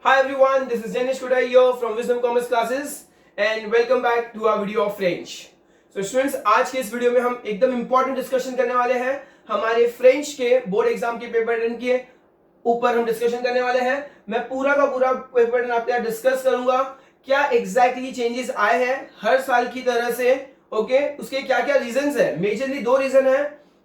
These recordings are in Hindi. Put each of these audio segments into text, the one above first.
Hi everyone, this is Janish Kudai here from Wisdom Commerce Classes and welcome back to our video of French. So students, आज के इस वीडियो में हम एकदम इंपॉर्टेंट डिस्कशन करने वाले हैं हमारे फ्रेंच के बोर्ड एग्जाम के पेपर पैटर्न के ऊपर हम डिस्कशन करने वाले हैं। मैं पूरा का पूरा पेपर पैटर्न आपके साथ डिस्कस करूंगा, क्या एग्जैक्टली चेंजेस आए हैं हर साल की तरह से, ओके उसके क्या क्या रीजंस है। मेजरली दो रीजन है,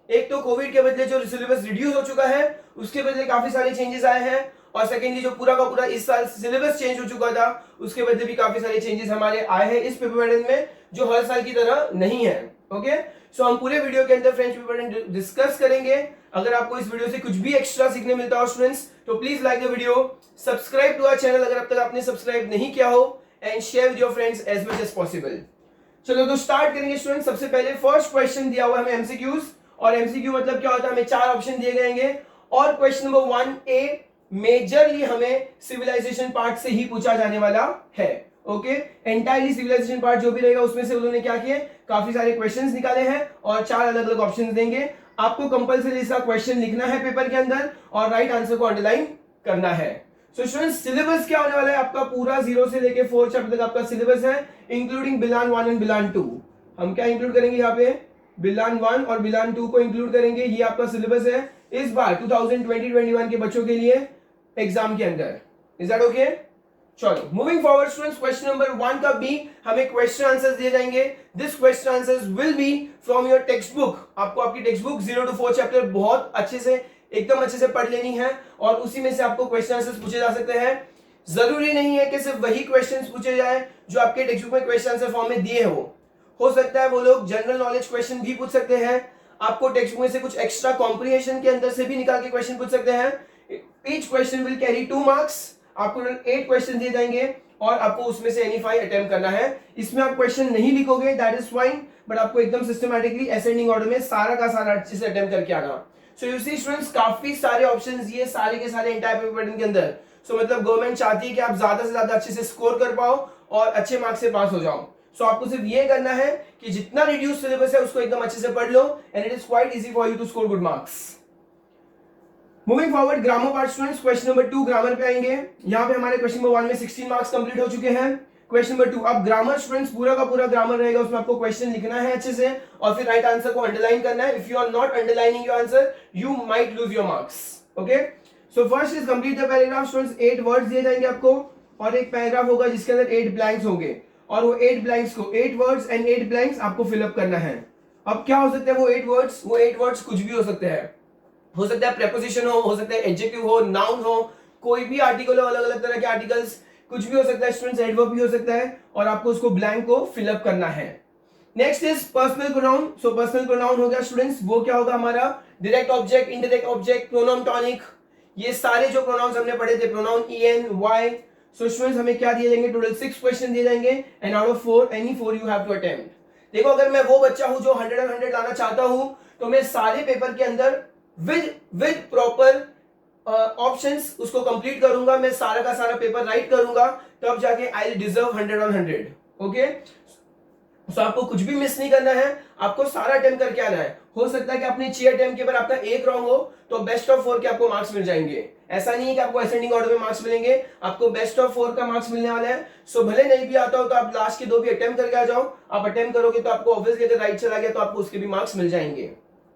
एक तो कोविड के बदले जो सिलेबस रिड्यूस हो चुका है उसके बदले काफी सारे चेंजेस आए हैं, और सेकेंडली जो पूरा का पूरा इस साल सिलेबस चेंज हो चुका था उसके बदले भी काफी सारे चेंजेस हमारे आए हैं इस पेपर पैटर्न में जो हर साल की तरह नहीं है। ओके सो हम पूरे वीडियो के अंदर फ्रेंच पेपर पैटर्न डिस्कस करेंगे। अगर आपको इस वीडियो से कुछ भी एक्स्ट्रा सीखने मिलता हो स्टूडेंट्स तो please like the video, subscribe to our channel अगर अब तक आपने सब्सक्राइब नहीं किया हो, and share with your friends as much as possible. चलो तो स्टार्ट करेंगे स्टूडेंट्स। सबसे पहले फर्स्ट क्वेश्चन दिया हुआ है हमें एमसीक्यूज, और एमसीक्यू मतलब क्या होता है, हमें चार ऑप्शन दिए गए और क्वेश्चन नंबर 1A मेजरली हमें सिविलाइजेशन पार्ट से ही पूछा जाने वाला है। ओके एंटायरली सिविलाइजेशन पार्ट जो भी रहेगा उसमें से उन्होंने क्या किए, काफी सारे क्वेश्चंस निकाले हैं और चार अलग अलग ऑप्शंस देंगे। आपको कंपलसरी इसका क्वेश्चन लिखना है पेपर के अंदर और राइट आंसर को अंडरलाइन करना है। सो स्टूडेंट्स सिलेबस क्या होने वाला है आपका, पूरा 0 से लेके 4 चैप्टर तक आपका सिलेबस है, इंक्लूडिंग बिलान 1 एंड बिलान 2। हम क्या इंक्लूड करेंगे यहाँ पे, बिलान 1 और बिलान 2 को इंक्लूड करेंगे। ये आपका सिलेबस है इस बार 2020-21 के बच्चों के लिए एग्जाम के अंदर। Is that okay? चलो moving forward students, question number 1 का बी हमें क्वेश्चन आंसर्स दिए जाएंगे। This question answers will be from your text book. आपको आपकी टेक्स्ट बुक 0 to 4 चैप्टर बहुत अच्छे से एकदम अच्छे से पढ़ लेनी है और उसी में से आपको क्वेश्चन आंसर्स पूछे जा सकते हैं। जरूरी नहीं है कि सिर्फ वही क्वेश्चंस पूछे जाए जो आपके टेक्स्ट बुक में क्वेश्चन आंसर फॉर्म में दिए हो सकता है वो लोग जनरल नॉलेज क्वेश्चन भी पूछ सकते हैं, आपको टेक्स्ट बुक में से कुछ एक्स्ट्रा कॉम्प्रिहेंशन के अंदर से भी निकाल के क्वेश्चन पूछ सकते हैं। Each question will carry 2 marks. आपको 8 क्वेश्चन दिए जाएंगे और आपको उसमें से एनी 5 अटेम्प्ट करना है। इसमें आप क्वेश्चन नहीं लिखोगे दैट इज फाइन, बट आपको एकदम सिस्टमैटिकली असेंडिंग ऑर्डर में सारा का सारा अच्छे से अटेम्प्ट करके आना। सो यू सी स्टूडेंट्स, काफी सारे ऑप्शंस ये सारे के सारे एंटायर पेपर पैटर्न के अंदर। सो मतलब गवर्नमेंट चाहती है कि आप ज्यादा से ज्यादा अच्छे से स्कोर कर पाओ और अच्छे मार्क्स से पास हो जाओ। सो आपको सिर्फ ये करना है कि जितना रिड्यूस सिलेबस है उसको एकदम अच्छे से पढ़ लो and it is quite easy for you to score good marks. Moving forward, grammar part students, question number 2 grammar पे आएंगे। यहाँ पे हमारे क्वेश्चन नंबर 1 में 16 मार्क्स कंप्लीट हो चुके हैं। क्वेश्चन नंबर 2 अब ग्रामर स्टूडेंट्स पूरा का पूरा ग्रामर रहेगा, उसमें आपको क्वेश्चन लिखना है अच्छे से और फिर राइट आंसर को अंडरलाइन करना है। If you are not underlining your answer you might lose your marks. Okay so first is complete the paragraph students. 8 words दिए जाएंगे आपको और एक पैराग्राफ होगा जिसके अंदर 8 ब्लैंक्स होंगे और वो 8 ब्लैंक्स को 8 वर्ड्स एंड 8 ब्लैंक्स आपको फिलअप करना है। अब क्या हो सकते हैं वो 8 वर्ड्स, वो 8 वर्ड्स कुछ भी हो सकते हैं, हो सकता है प्रेपोजिशन हो सकता है एडजेक्टिव हो, नाउन हो, कोई भी आर्टिकल हो, अलग अलग तरह के आर्टिकल्स, कुछ भी हो सकता है स्टूडेंट्स, एडवर्ब भी हो सकता है और आपको उसको ब्लैंक को फिलअप करना है। Next is personal pronoun. So personal pronoun हो गया स्टूडेंट्स, वो क्या होगा हमारा, direct object, indirect object, pronoun tonic, ये सारे जो प्रोनाउंस हमने पढ़े थे, pronoun en, y। So students हमें क्या दिए जाएंगे, टोटल 6 क्वेश्चन दिए जाएंगे and out of 4 any 4 you have to attempt. देखो अगर मैं वो बच्चा हूं जो 100 और 100 लाना चाहता हूं तो मैं सारे पेपर के अंदर विद प्रॉपर ऑप्शंस उसको कंप्लीट करूंगा, मैं सारा का सारा पेपर राइट करूंगा, तब जाके I deserve 100 on 100। Okay so आपको कुछ भी मिस नहीं करना है, आपको सारा अटेम्प्ट करके आना है। हो सकता है कि अपने 6 अटेम्प्ट के ऊपर आपका एक रॉन्ग हो तो बेस्ट ऑफ 4 के आपको मार्क्स मिल जाएंगे। ऐसा नहीं है कि आपको असेंडिंग ऑर्डर में मार्क्स मिलेंगे, आपको बेस्ट ऑफ 4 का मार्क्स मिलने वाला है। सो भले नहीं भी आता हो तो आप लास्ट के 2 भी अटेम्प्ट करके आ जाओ। आप अटेम्प्ट करोगे तो आपको ऑब्वियसली अगर राइट चला गया तो आपको उसके भी मार्क्स मिल जाएंगे।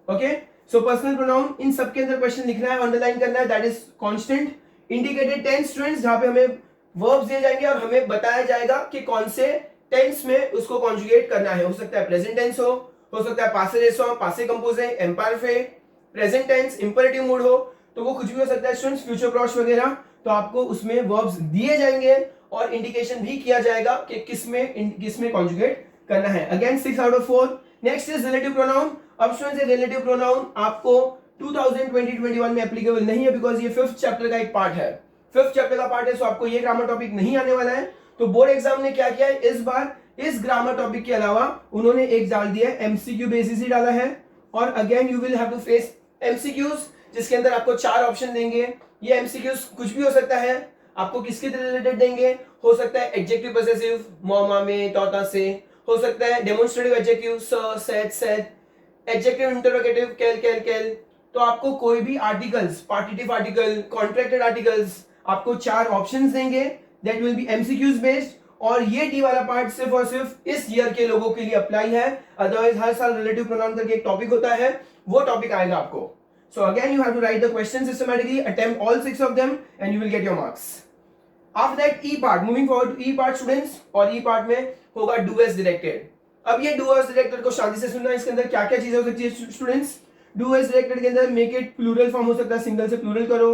ओके सो पर्सनल प्रोनाउन इन सबके अंदर क्वेश्चन लिखना है, अंडरलाइन करना है, that is constant. Indicated tense students, जहां पे हमें वर्ब्स दिए जाएंगे और हमें बताया जाएगा कि कौन से टेंस में उसको कॉन्जुगेट करना है। हो सकता है प्रेजेंट टेंस हो सकता है पासे रेसो, पासे कंपोजे, एम्पारफे, प्रेजेंट टेंस, इंपेरेटिव मूड हो, तो वो कुछ भी हो सकता है स्टूडेंट्स, फ्यूचर प्रॉस वगैरह। तो आपको उसमें वर्ब्स दिए जाएंगे और इंडिकेशन भी किया जाएगा कि किसमें कॉन्जुगेट करना है। Again 6 out of 4। Next is relative pronoun. अब स्टूडेंट्स रिलेटिव प्रोनाउन आपको 2020-21 में एप्लीकेबल नहीं है बिकॉज ये 5th चैप्टर का एक पार्ट है, 5th चैप्टर का पार्ट है, सो आपको ये ग्रामर टॉपिक नहीं आने वाला है। तो बोर्ड एग्जाम ने क्या किया है इस बार, इस ग्रामर टॉपिक के अलावा उन्होंने एक डाल दिया है एमसीक्यू बेसिस ही डाला है। और again you will have to face MCQs जिसके अंदर आपको 4 ऑप्शन देंगे। ये एमसीक्यूज कुछ भी हो सकता है, आपको किसके रिलेटेड देंगे, हो सकता है एडजेक्टिव पॉसेसिव, मॉमा में, तोता से, हो सकता है डेमोन्स्ट्रेटिव एडजेक्टिव, स, सेड, एडजेक्टिव इंटरोगेटिव, कैल। तो आपको कोई भी आर्टिकल्स, पार्टिटिव आर्टिकल, कॉन्ट्रैक्टेड आर्टिकल्स, आपको 4 ऑप्शंस देंगे that will be MCQs based, और ये डी वाला पार्ट सिर्फ और सिर्फ इस ईयर के लोगों के लिए अप्लाई है, अदरवाइज हर साल रिलेटिव प्रोनाउन करके एक टॉपिक होता है, वो टॉपिक आएगा आपको. So again you have to write the question systematically, attempt all 6 of them and you will get your marks. After that E part, moving forward to E part students, और ई पार्ट में होगा डू एज डायरेक्टेड. अब ये डू एज डायरेक्टेड को शांति से सुनना, इसके अंदर क्या क्या चीजें हो सकती है स्टूडेंट्स. डू एज डायरेक्टेड के अंदर मेक इट प्लूरल फॉर्म हो सकता है, सिंगल से प्लूरल करो,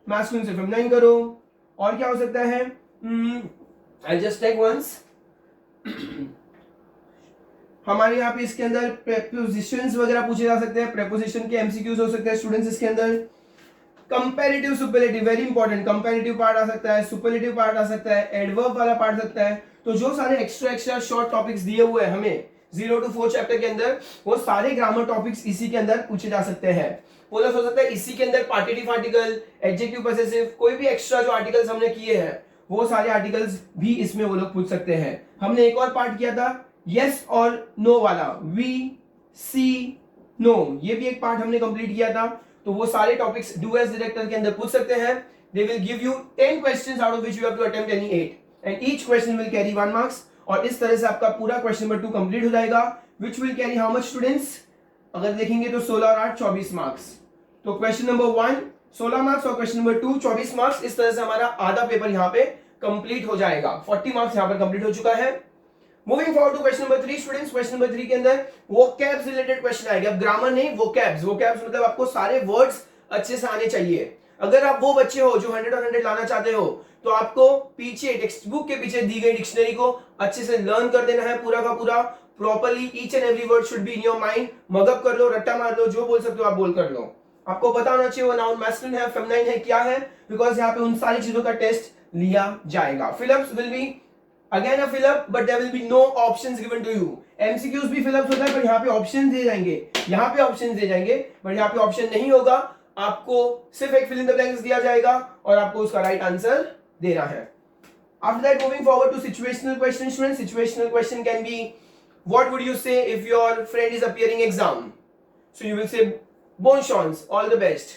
मैस्कुलिन से फेमिनाइन करो, और क्या हो सकता है, आई जस्ट टेक वंस. हमारे यहाँ पे इसके अंदर प्रेपोजिशंस वगैरह पूछे जा सकते हैं, प्रेपोजिशन के एमसीक्यूज हो सकते हैं स्टूडेंट्स. इसके अंदर comparative superlative, very important, comparative part आ सकता है, सुपरलेटिव पार्ट आ सकता है, एडवर्ब वाला पार्ट आ सकता है. तो जो सारे एक्स्ट्रा शॉर्ट टॉपिक्स दिए हुए हैं हमें 0 to 4 चैप्टर के अंदर, वो सारे ग्रामर टॉपिक्स इसी के अंदर पूछे जा सकते हैं. प्लस हो सकता है इसी के अंदर पार्टिटिव आर्टिकल, एडजेक्टिव पॉसेसिव, कोई भी एक्स्ट्रा जो आर्टिकल्स हमने किए हैं वो सारे आर्टिकल्स भी इसमें वो लोग पूछ सकते हैं. हमने एक और पार्ट किया था यस और नो वाला, वी सी नो, ये भी एक पार्ट हमने कंप्लीट किया था. तो वो सारे टॉपिक्स डू एज डायरेक्टर के अंदर पूछ सकते हैं. They will give you 10 questions out of which you have to attempt any 8 and each question will carry 1 marks. और इस तरह से आपका पूरा क्वेश्चन नंबर 2 कंप्लीट हो जाएगा, which will carry how much students, अगर देखेंगे तो 16 और 8 24 मार्क्स. तो क्वेश्चन नंबर 1 16 मार्क्स और क्वेश्चन नंबर 2 24 मार्क्स. इस तरह से हमारा आधा पेपर यहाँ पे कंप्लीट हो जाएगा. 40 मार्क्स यहाँ पर कंप्लीट हो चुका है. Moving forward to question number 3 students. Question number 3 के अंदर वोकैब्स रिलेटेड क्वेश्चन आएगा. अब ग्रामर नहीं, वोकैब्स. वोकैब्स मतलब आपको सारे वर्ड्स अच्छे से आने चाहिए. अगर आप वो बच्चे हो जो 100 और 100 लाना चाहते हो, तो आपको पीछे टेक्स्ट बुक के पीछे दी गई डिक्शनरी को अच्छे से लर्न कर देना है पूरा का पूरा, properly. Each and every word should be in your mind. Mug up कर लो, रट्टा मार लो, जो बोल सकते हो आप बोल कर लो. आपको पता होना चाहिए वो नाउन मैस्कुलिन है, फेमिनाइन है, क्या है, बिकॉज यहाँ पे उन सारी चीजों का टेस्ट लिया जाएगा. Fill ups will be again a fill up, but there will be no options given to you. MCQs भी फिलअप्स होता है, पर यहाँ पे ऑप्शंस दिए जाएंगे, यहाँ पे ऑप्शंस दिए जाएंगे, बट यहाँ पे ऑप्शन नहीं होगा. आपको सिर्फ एक फिल इन द ब्लैंक्स दिया जाएगा और आपको उसका राइट आंसर देना है. After that, moving forward to situational question, students. Situational question can be, what would you say if your friend is appearing exam? So you will say, bon chance, all the best.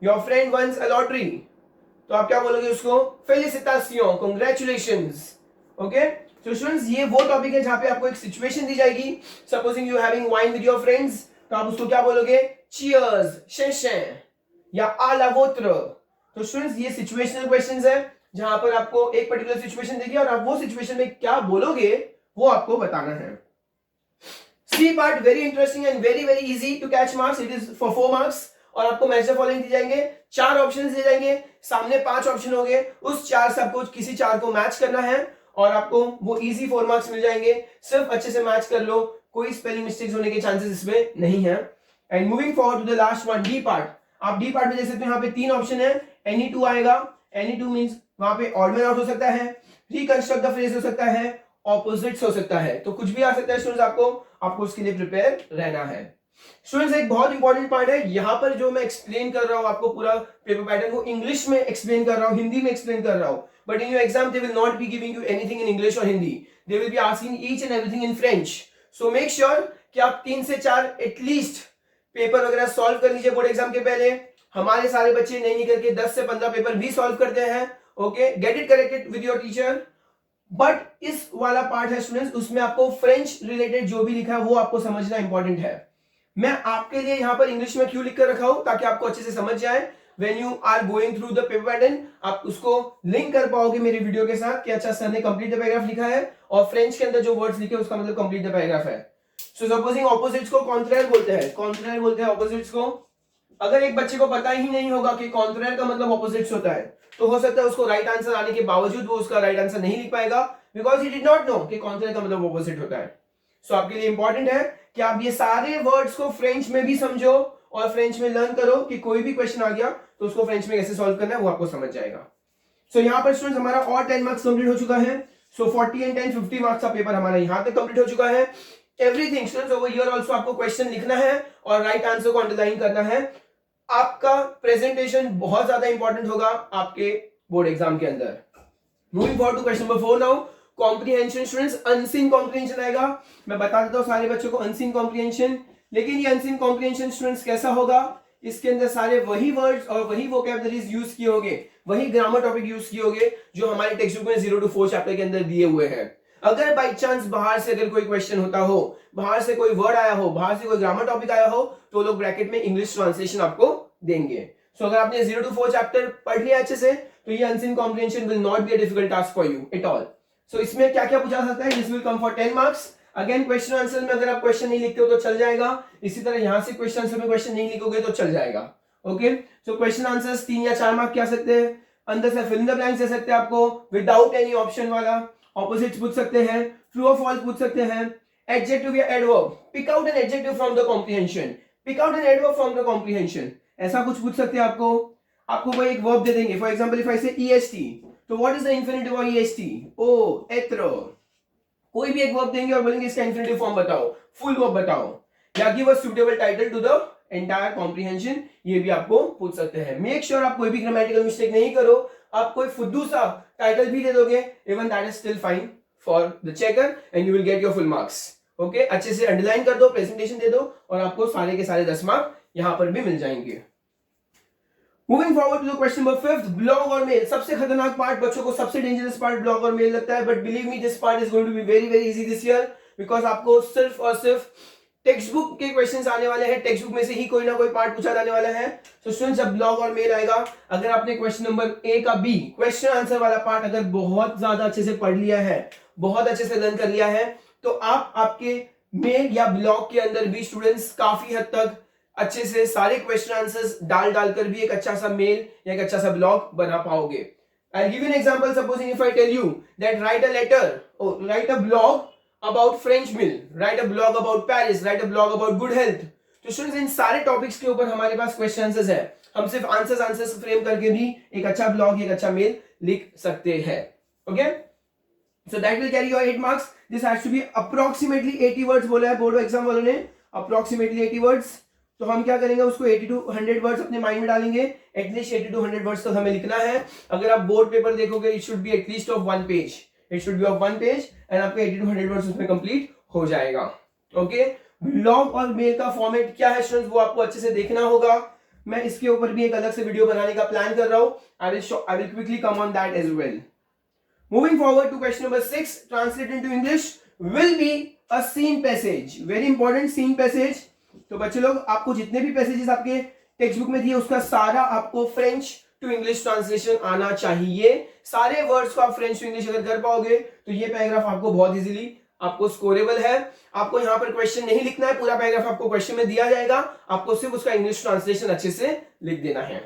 Your friend wins a lottery. तो आप क्या बोलोगे उसको? Felicitations, congratulations. Okay? So students, ये वो टॉपिक है जहां पे आपको एक सिचुएशन दी जाएगी. Supposing you having wine with your friends, तो आप उसको क्या बोलोगे? Cheers, शें या आ ला वोत्र. तो स्टूडेंट्स ये सिचुएशनल क्वेश्चंस है जहां पर आपको एक पर्टिकुलर सिचुएशन देगी और आप वो सिचुएशन में क्या बोलोगे वो आपको बताना है. C part very interesting and very very easy to catch marks. It is for 4 marks. और आपको मैच द फॉलोइंग दी जाएंगे, 4 ऑप्शंस दिए जाएंगे, सामने 5 ऑप्शन होंगे, उस 4 से आपको किसी 4 को मैच करना है और आपको वो इजी 4 मार्क्स मिल जाएंगे. सिर्फ अच्छे से मैच कर लो, कोई स्पेलिंग मिस्टेक्स होने के चांसेस इसमें नहीं है. And moving forward to the last one, D part. आप डी पार्ट में देख सकते हो यहाँ पे 3 ऑप्शन है. एनी 2 आएगा. एनी 2 मींस वहां पे ऑड मैन आउट हो सकता है, रिकंस्ट्रक्ट द फ्रेज हो सकता है, ऑपोजिट्स हो सकता है. तो कुछ भी आ सकता है स्टूडेंट्स. आपको उसके लिए प्रिपेयर रहना है. स्टूडेंट्स एक बहुत इंपॉर्टेंट पार्ट है, यहाँ पर जो मैं एक्सप्लेन कर रहा हूँ आपको पूरा पेपर पैटर्न, वो इंग्लिश में एक्सप्लेन कर रहा हूँ, हिंदी में एक्सप्लेन कर रहा हूँ. But in your exam they will not be giving you anything in English और Hindi. They will be asking each and everything in French. So make sure कि आप 3 से 4 एटलीस्ट पेपर वगैरह सॉल्व कर लीजिए बोर्ड एग्जाम के पहले. हमारे सारे बच्चे नहीं करके 10 से 15 पेपर भी सॉल्व करते हैं. Okay, get it corrected with your teacher. But इस वाला पार्ट है स्टूडेंट्स, उसमें आपको फ्रेंच रिलेटेड जो भी लिखा है वो आपको समझना इंपॉर्टेंट है. मैं आपके लिए यहाँ पर इंग्लिश में क्यों लिख कर रखा हूं, ताकि आपको अच्छे से समझ जाए. When you are going through the paper pattern, आप उसको लिंक कर पाओगे मेरे वीडियो के साथ कि अच्छा सर ने कंप्लीट द पैराग्राफ लिखा है और फ्रेंच के अंदर जो वर्ड्स लिखे उसका मतलब कंप्लीट द पैराग्राफ है. सो सपोजिंग ऑपोजिट्स को कॉन्ट्रेयर बोलते हैं, कॉन्ट्रेयर बोलते हैं ऑपोजिट्स को. अगर एक बच्चे को पता ही नहीं होगा कि कॉन्ट्रेयर का मतलब ऑपोजिट्स होता है, तो हो सकता है उसको राइट आंसर आने के बावजूद वो उसका राइट आंसर नहीं लिख पाएगा, because he did not know कि कॉन्ट्रेयर का मतलब ऑपोजिट होता है. सो आपके लिए इंपॉर्टेंट है कि आप ये सारे वर्ड्स को फ्रेंच में भी समझो और फ्रेंच में लर्न करो कि कोई भी क्वेश्चन आ गया तो उसको फ्रेंच में कैसे सॉल्व करना है वो आपको समझ जाएगा. सो यहाँ पर स्टूडेंट्स हमारा और 10 मार्क्स कंप्लीट हो चुका है. सो 40 एंड 10 50 मार्क्स का पेपर हमारा यहाँ तक कंप्लीट हो चुका है. Everything students over here also आपको क्वेश्चन लिखना है और राइट आंसर को अंडरलाइन करना है. आपका प्रेजेंटेशन बहुत ज्यादा इंपॉर्टेंट होगा आपके बोर्ड एग्जाम के अंदर. Moving forward to question number 4 now. Comprehension students, unseen comprehension आएगा. मैं बता देता हूं सारे बच्चों को अनसीन कॉम्प्रिहेंशन. लेकिन ये अनसीन कॉम्प्रिहेंशन स्टूडेंट्स कैसा होगा, इसके अंदर सारे वही वर्ड्स और वही वोकैबुलरीज यूज किए होंगे, वही ग्रामर टॉपिक यूज किए होंगे जो हमारे टेक्स्ट बुक में 0 to 4 चैप्टर के अंदर दिए हुए हैं। अगर बाई चांस बाहर से अगर कोई क्वेश्चन होता हो, बाहर से कोई वर्ड आया हो, बाहर से कोई ग्रामर टॉपिक आया हो, तो लोग ब्रैकेट में इंग्लिश ट्रांसलेशन आपको देंगे। सो अगर आपने 0 to 4 चैप्टर पढ़ लिया अच्छे से, तो ये unseen comprehension will not be a difficult task for you at all. So इसमें क्या क्या पूछा सकता है, this will come for 10 marks. Again question answer में अगर आप क्वेश्चन नहीं लिखते हो तो चल जाएगा, इसी तरह यहां से क्वेश्चन आंसर में क्वेश्चन नहीं लिखोगे तो चल जाएगा। ओके, सो क्वेश्चन आंसर्स 3 या 4 मार्क क्या सकते हैं, अंदर से फिल इन द ब्लैंक्स दे सकते हैं आपको विदाउट एनी ऑप्शन वाला, ऑपोजिट पूछ सकते हैं, ट्रू और फॉल्स पूछ सकते हैं, एडजेक्टिव या adverb, pick out an adjective from the comprehension, pick out an adverb from the comprehension, ऐसा कुछ पूछ सकते हैं आपको कोई एक वर्ब दे देंगे। फॉर एग्जांपल इफ आई से EST, तो what is the infinitive of EST, ओ एत्रो, कोई भी एक वर्ब देंगे और बोलेंगे इसका इंफिनिटिव फॉर्म बताओ, फुल वर्ब बताओ, या give a suitable title to the entire comprehension, ये भी आपको पूछ सकते हैं। मेक श्योर आप कोई भी ग्रामेटिकल मिस्टेक नहीं करो, आप कोई फुद्दू सा टाइटल भी दे दोगे, even that is still fine for the checker and you will get your full marks. Okay, अच्छे से अंडरलाइन कर दो, प्रेजेंटेशन दे दो और आपको सारे के सारे 10 मार्क यहां पर भी मिल जाएंगे। Moving forward to question number 5, blog और मेल। सबसे खतरनाक पार्ट, बच्चों को सबसे डेंजरस पार्ट ब्लॉग और मेल लगता है, but believe me this part is going to be very very easy this year, because आपको सिर्फ और सिर्फ टेक्स्ट बुक के क्वेश्चंस आने वाले हैं, टेक्स्ट बुक में से ही कोई ना कोई पार्ट पूछा जाने वाला है। सो स्टूडेंट्स, जब ब्लॉग और मेल आएगा, अगर आपने क्वेश्चन नंबर A का B क्वेश्चन आंसर वाला पार्ट अगर बहुत ज्यादा अच्छे से पढ़ लिया है, बहुत अच्छे से लर्न कर लिया है, तो आप आपके मेल या ब्लॉग के अंदर भी स्टूडेंट्स काफी हद तक अच्छे से सारे क्वेश्चन आंसर्स डाल कर भी एक अच्छा सा मेल या एक अच्छा सा ब्लॉग बना पाओगे। I'll give you an example. Supposing if I tell you that write a letter or write a blog about French meal, write a blog about Paris, write a blog about good health. तो स्टूडेंट्स, इन सारे टॉपिक्स के ऊपर हमारे पास क्वेश्चन आंसर्स है, हम सिर्फ आंसर्स फ्रेम करके भी एक अच्छा ब्लॉग, एक अच्छा मेल लिख सकते हैं। Okay, so that will carry your 8 marks. This has to be approximately 80 words बोला है बोर्ड एग्जाम वालों ने, अप्रोक्सीमेटली 80 वर्ड्स। तो हम क्या करेंगे, उसको 80 to 100 वर्ड्स अपने माइंड में डालेंगे, एटलीस्ट 80 to 100 वर्ड्स तक हमें लिखना है। अगर आप बोर्ड पेपर देखोगे, it should be at least of 1 page, it should be of 1 page and आपके 80 to 100 वर्ड्स उसमें कंप्लीट हो जाएगा। ओके, ब्लॉग और मेल का फॉर्मेट क्या है स्टूडेंट्स, वो आपको अच्छे से देखना होगा। मैं इसके ऊपर भी एक अलग से वीडियो बनाने का प्लान कर रहा हूं, I will quickly come on that as well. Moving forward to question number 6, translate into English will be a seen passage, very important seen passage. तो बच्चे लोग, आपको जितने भी पैसेजेस आपके टेक्स्ट बुक में दिए उसका सारा आपको फ्रेंच टू इंग्लिश ट्रांसलेशन आना चाहिए। सारे वर्ड्स को आप फ्रेंच टू इंग्लिश अगर कर पाओगे तो ये पैराग्राफ आपको बहुत इजीली आपको स्कोरेबल है। आपको यहाँ पर क्वेश्चन नहीं लिखना है, पूरा पैराग्राफ आपको क्वेश्चन में दिया जाएगा, आपको सिर्फ उसका इंग्लिश ट्रांसलेशन अच्छे से लिख देना है।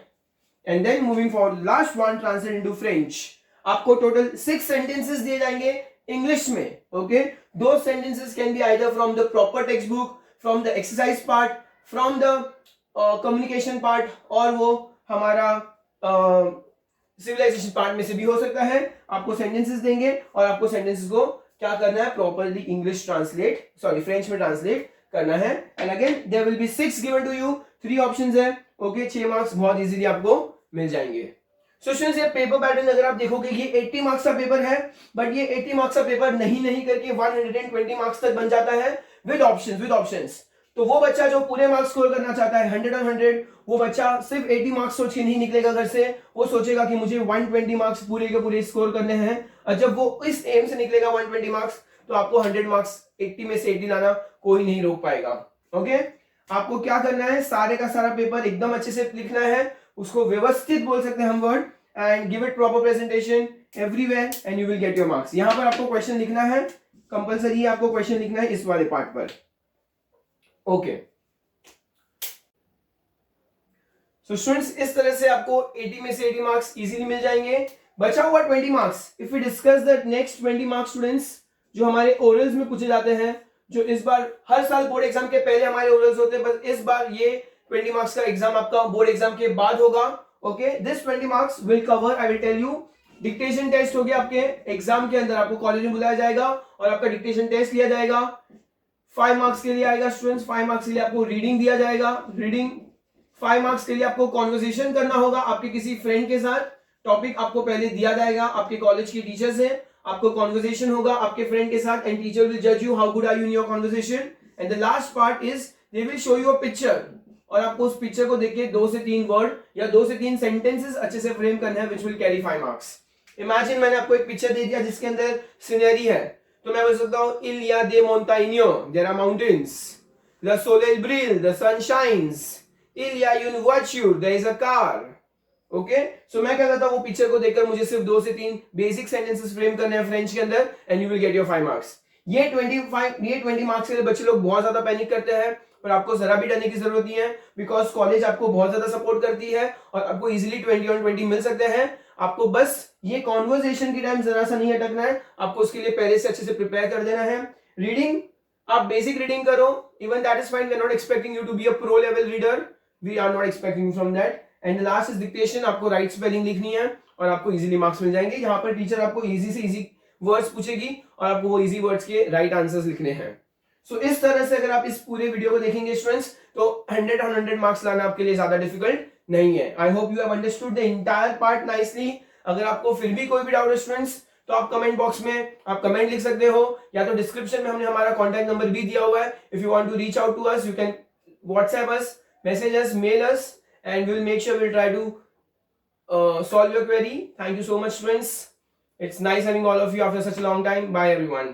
And then moving forward, last one, translate into French. आपको टोटल 6 सेंटेंसेस दिए जाएंगे इंग्लिश में। ओके, दो sentences can be either from the proper text book, from the exercise part, from the communication part, और वो हमारा सिविलाइजेशन पार्ट में से भी हो सकता है। आपको सेंटेंसेस देंगे और आपको सेंटेंसेस को क्या करना है, properly English translate, sorry French में ट्रांसलेट करना है। And again there will be 6 given to you, 3 options है। ओके, 6 मार्क्स बहुत इजीली आपको मिल जाएंगे। सो स्टूडेंट्स, ये पेपर पैटर्न अगर आप देखोगे, ये 80 मार्क्स का पेपर है, बट ये 80 मार्क्स का पेपर नहीं करके 120 मार्क्स तक बन जाता है विद ऑप्शंस। तो वो बच्चा जो पूरे मार्क्स स्कोर करना चाहता है 100 on 100, वो बच्चा सिर्फ 80 मार्क्स सोच के नहीं निकलेगा घर से, वो सोचेगा कि मुझे 120 मार्क्स पूरे के पूरे स्कोर करने हैं। और जब वो इस एम से निकलेगा 120 मार्क्स, तो आपको 100 मार्क्स 80 में से 80 लाना कोई नहीं रोक पाएगा। ओके, आपको क्या करना है, सारे का सारा पेपर एकदम अच्छे से लिखना है, उसको व्यवस्थित बोल सकते हैं हम word, and give it proper presentation everywhere and you will get your marks. यहां पर आपको क्वेश्चन लिखना है, कंपलसरी आपको क्वेश्चन लिखना है इस वाले पार्ट पर। ओके, सो स्टूडेंट्स, इस तरह से आपको 80 में से 80 मार्क्स इजीली मिल जाएंगे। बचा हुआ 20 marks, if we discuss the next 20 marks students, जो हमारे ओरल्स में पूछे जाते हैं, जो इस बार हर साल बोर्ड एग्जाम के पहले हमारे ओरल्स होते हैं, बस इस बार ये 20 मार्क्स का एग्जाम आपका बोर्ड एग्जाम के बाद होगा। Okay, this 20 marks will cover, I will tell you, dictation test हो गया आपके एग्जाम के अंदर, आपको कॉलेज में बुलाया जाएगा और आपका डिक्टेशन टेस्ट लिया जाएगा। 5 मार्क्स के लिए आएगा स्टूडेंट्स, 5 मार्क्स के लिए आपको रीडिंग दिया जाएगा, रीडिंग 5 मार्क्स के लिए आपको कॉन्वर्सेशन करना होगा आपके किसी फ्रेंड के साथ, टॉपिक आपको पहले दिया जाएगा, आपके कॉलेज के टीचर्स हैं, आपको कॉन्वर्सेशन होगा आपके फ्रेंड के साथ एंड टीचर विल जज you how good are you in your conversation. And the last part is they will show you a picture, और आपको उस पिक्चर को देख के 2 से 3 वर्ड या 2 से 3 सेंटेंसेस अच्छे से फ्रेम करना है which will carry 5 marks. Imagine मैंने आपको एक पिक्चर दे दिया जिसके अंदर सीनरी है, तो मैं बोल सकता हूं इल या दे मोंटाइनो, देयर आर माउंटेन्स, द सोलेल ब्रिल, द सन शाइन्स, इल या यून वॉच्यूर, there is a car. Okay, so मैं क्या करता हूं, वो पिक्चर को देखकर मुझे सिर्फ 2 से 3 बेसिक सेंटेंसेस फ्रेम करने हैं फ्रेंच के अंदर and you will get your 5 marks. ये 20 मार्क्स के लिए बच्चे लोग बहुत ज्यादा पैनिक करते हैं, पर आपको जरा भी डरने की जरूरत नहीं है, बिकॉज कॉलेज आपको बहुत ज्यादा सपोर्ट करती है और आपको इजीली 20 on 20 मिल सकते हैं। आपको बस ये कॉन्वर्सेशन की टाइम जरा सा नहीं अटकना है, आपको उसके लिए पहले से अच्छे से प्रिपेयर कर देना है। रीडिंग, आप बेसिक रीडिंग करो, even that is fine, we are not expecting you to be a pro level reader, we are not expecting from that. And last is dictation, आपको राइट स्पेलिंग लिखनी है और आपको इजीली मार्क्स मिल जाएंगे। यहाँ पर टीचर आपको इजी से इजी वर्ड्स पूछेगी और आपको वो इजी वर्ड्स के राइट आंसर्स लिखने हैं। सो इस तरह से अगर आप इस पूरे वीडियो को देखेंगे स्टूडेंट्स, तो 100 on 100 मार्क्स लाना आपके लिए ज्यादा डिफिकल्ट नहीं है। I hope you have understood the entire part nicely. अगर आपको फिर भी कोई भी डाउट है स्टूडेंट्स, तो आप कमेंट बॉक्स में आप कमेंट लिख सकते हो, या तो डिस्क्रिप्शन में हमने हमारा कॉन्टैक्ट नंबर भी दिया हुआ है। If you want to reach out to us, you can WhatsApp us, message us, mail us, and we will make sure we'll try to solve your query. Thank you so much, friends. It's nice having all of you after such a long time. Bye everyone.